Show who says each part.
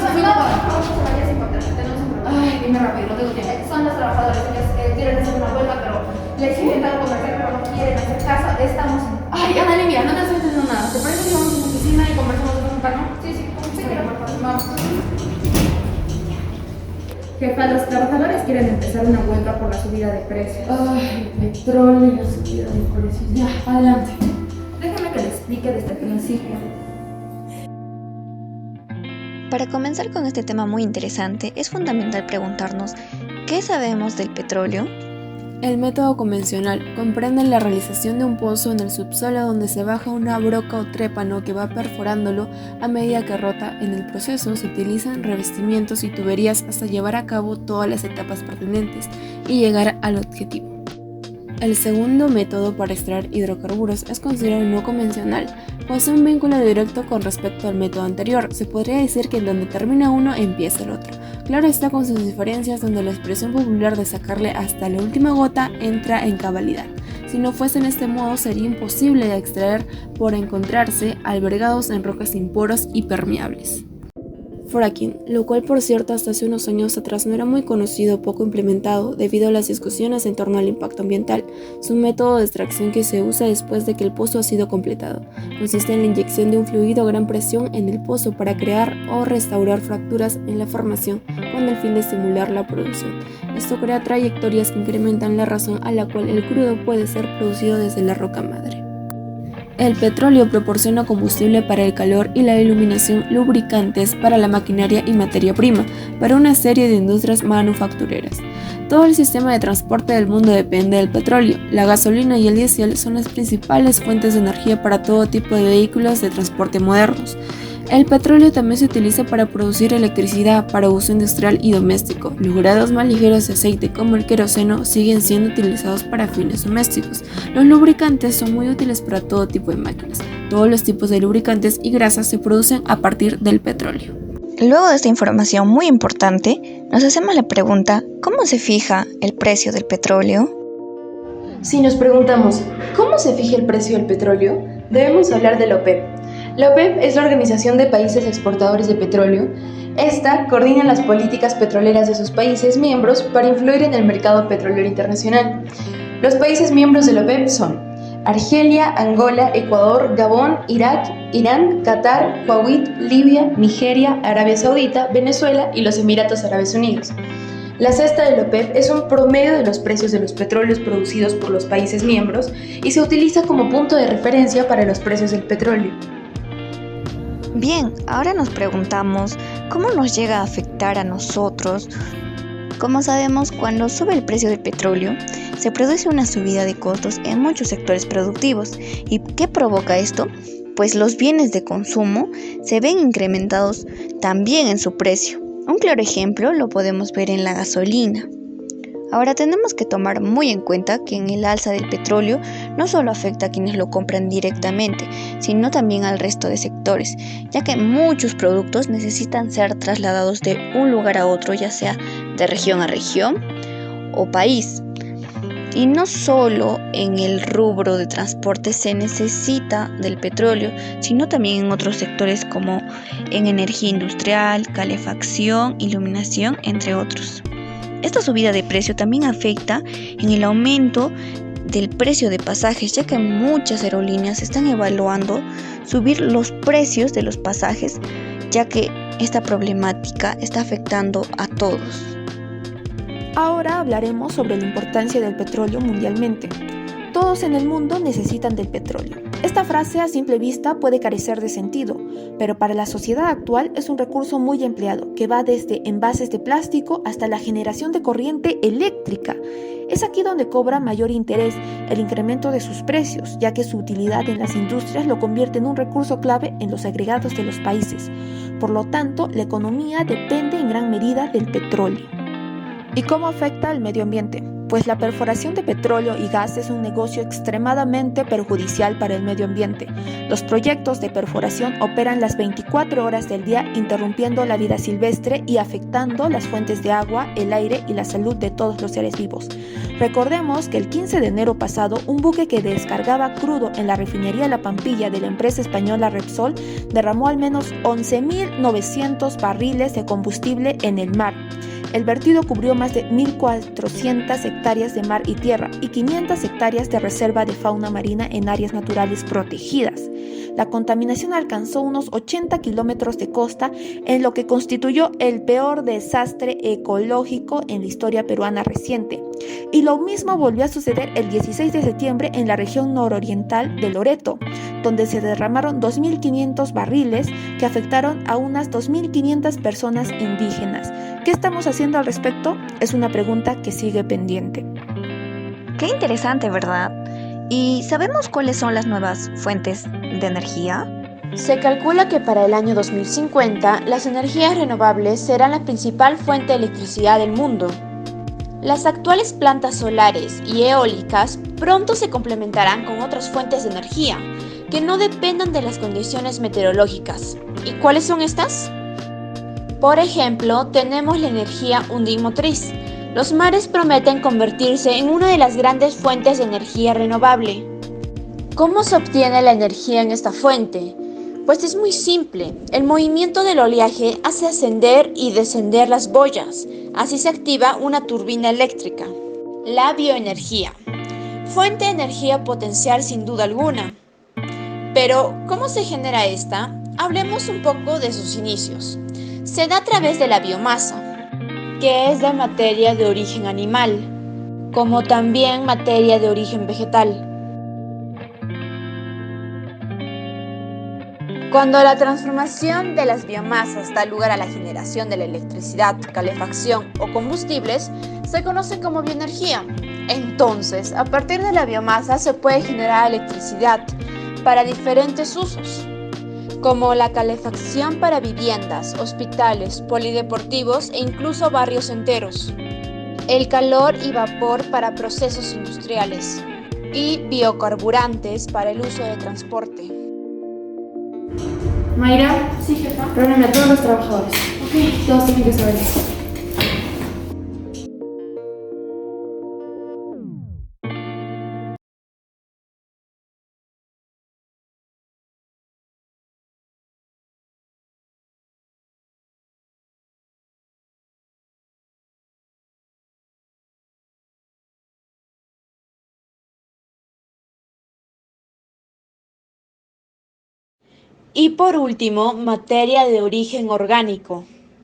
Speaker 1: sí, no, es importante, tenemos un problema. Ay, dime rápido, no tengo tiempo. Son los trabajadores, ellos quieren hacer una huelga, pero les he intentado convencer, pero no quieren hacer caso. Estamos... Ay, Ana Livia, no te estoy entendiendo nada. ¿Te parece que vamos a tu oficina y conversamos de un calma? Sí, quiero, por favor. Vamos. Jefa, los trabajadores quieren empezar una huelga por la subida de precios. Ay, el petróleo y la subida de precios. Ya, adelante. Déjame que le explique desde el principio.
Speaker 2: Para comenzar con este tema muy interesante, es fundamental preguntarnos ¿qué sabemos del petróleo?
Speaker 3: El método convencional comprende la realización de un pozo en el subsuelo donde se baja una broca o trépano que va perforándolo a medida que rota. En el proceso se utilizan revestimientos y tuberías hasta llevar a cabo todas las etapas pertinentes y llegar al objetivo. El segundo método para extraer hidrocarburos es considerado no convencional, posee un vínculo directo con respecto al método anterior. Se podría decir que en donde termina uno empieza el otro. Claro está, con sus diferencias, donde la expresión popular de sacarle hasta la última gota entra en cabalidad. Si no fuese en este modo, sería imposible de extraer por encontrarse albergados en rocas imporos y permeables. Fracking, lo cual por cierto hasta hace unos años atrás no era muy conocido o poco implementado debido a las discusiones en torno al impacto ambiental. Es un método de extracción que se usa después de que el pozo ha sido completado. Consiste en la inyección de un fluido a gran presión en el pozo para crear o restaurar fracturas en la formación con el fin de estimular la producción. Esto crea trayectorias que incrementan la razón a la cual el crudo puede ser producido desde la roca madre. El petróleo proporciona combustible para el calor y la iluminación, lubricantes para la maquinaria y materia prima para una serie de industrias manufactureras. Todo el sistema de transporte del mundo depende del petróleo. La gasolina y el diésel son las principales fuentes de energía para todo tipo de vehículos de transporte modernos. El petróleo también se utiliza para producir electricidad para uso industrial y doméstico. Los grados más ligeros de aceite, como el queroseno, siguen siendo utilizados para fines domésticos. Los lubricantes son muy útiles para todo tipo de máquinas. Todos los tipos de lubricantes y grasas se producen a partir del petróleo.
Speaker 2: Luego de esta información muy importante, nos hacemos la pregunta ¿cómo se fija el precio del petróleo?
Speaker 4: Si nos preguntamos ¿cómo se fija el precio del petróleo?, debemos hablar de la OPEP. La OPEP es la Organización de Países Exportadores de Petróleo. Esta coordina las políticas petroleras de sus países miembros para influir en el mercado petrolero internacional. Los países miembros de la OPEP son Argelia, Angola, Ecuador, Gabón, Irak, Irán, Qatar, Kuwait, Libia, Nigeria, Arabia Saudita, Venezuela y los Emiratos Árabes Unidos. La cesta de la OPEP es un promedio de los precios de los petróleos producidos por los países miembros y se utiliza como punto de referencia para los precios del petróleo.
Speaker 2: Bien, ahora nos preguntamos ¿cómo nos llega a afectar a nosotros? Como sabemos, cuando sube el precio del petróleo, se produce una subida de costos en muchos sectores productivos. ¿Y qué provoca esto? Pues los bienes de consumo se ven incrementados también en su precio. Un claro ejemplo lo podemos ver en la gasolina. Ahora tenemos que tomar muy en cuenta que en el alza del petróleo no solo afecta a quienes lo compran directamente, sino también al resto de sectores, ya que muchos productos necesitan ser trasladados de un lugar a otro, ya sea de región a región o país. Y no solo en el rubro de transporte se necesita del petróleo, sino también en otros sectores como en energía industrial, calefacción, iluminación, entre otros. Esta subida de precio también afecta en el aumento del precio de pasajes, ya que muchas aerolíneas están evaluando subir los precios de los pasajes, ya que esta problemática está afectando a todos.
Speaker 5: Ahora hablaremos sobre la importancia del petróleo mundialmente. Todos en el mundo necesitan del petróleo. Esta frase a simple vista puede carecer de sentido, pero para la sociedad actual es un recurso muy empleado, que va desde envases de plástico hasta la generación de corriente eléctrica. Es aquí donde cobra mayor interés el incremento de sus precios, ya que su utilidad en las industrias lo convierte en un recurso clave en los agregados de los países. Por lo tanto, la economía depende en gran medida del petróleo. ¿Y cómo afecta al medio ambiente? pues la perforación de petróleo y gas es un negocio extremadamente perjudicial para el medio ambiente. Los proyectos de perforación operan las 24 horas del día, interrumpiendo la vida silvestre y afectando las fuentes de agua, el aire y la salud de todos los seres vivos. Recordemos que el 15 de enero pasado, un buque que descargaba crudo en la refinería La Pampilla de la empresa española Repsol derramó al menos 11.900 barriles de combustible en el mar. El vertido cubrió más de 1.400 hectáreas de mar y tierra y 500 hectáreas de reserva de fauna marina en áreas naturales protegidas. La contaminación alcanzó unos 80 kilómetros de costa, en lo que constituyó el peor desastre ecológico en la historia peruana reciente. Y lo mismo volvió a suceder el 16 de septiembre en la región nororiental de Loreto, donde se derramaron 2.500 barriles que afectaron a unas 2.500 personas indígenas. ¿Qué estamos haciendo al respecto? Es una pregunta que sigue pendiente.
Speaker 2: Qué interesante, ¿verdad? ¿Y sabemos cuáles son las nuevas fuentes de energía?
Speaker 4: Se calcula que para el año 2050 las energías renovables serán la principal fuente de electricidad del mundo. Las actuales plantas solares y eólicas pronto se complementarán con otras fuentes de energía que no dependan de las condiciones meteorológicas. ¿Y cuáles son estas? Por ejemplo, tenemos la energía undimotriz. Los mares prometen convertirse en una de las grandes fuentes de energía renovable. ¿Cómo se obtiene la energía en esta fuente? Pues es muy simple. El movimiento del oleaje hace ascender y descender las boyas. Así se activa una turbina eléctrica. La bioenergía. Fuente de energía potencial sin duda alguna. Pero, ¿cómo se genera esta? Hablemos un poco de sus inicios. Se da a través de la biomasa, que es de materia de origen animal, como también materia de origen vegetal. Cuando la transformación de las biomasas da lugar a la generación de la electricidad, calefacción o combustibles, se conoce como bioenergía. Entonces, a partir de la biomasa se puede generar electricidad para diferentes usos, como la calefacción para viviendas, hospitales, polideportivos e incluso barrios enteros, el calor y vapor para procesos industriales y biocarburantes para el uso de transporte.
Speaker 3: Mayra,
Speaker 1: Sí, jefa.
Speaker 3: reúneme a todos los trabajadores.
Speaker 1: Ok.
Speaker 3: Todos tienen que saber eso.
Speaker 4: Y por último, materia de origen orgánico.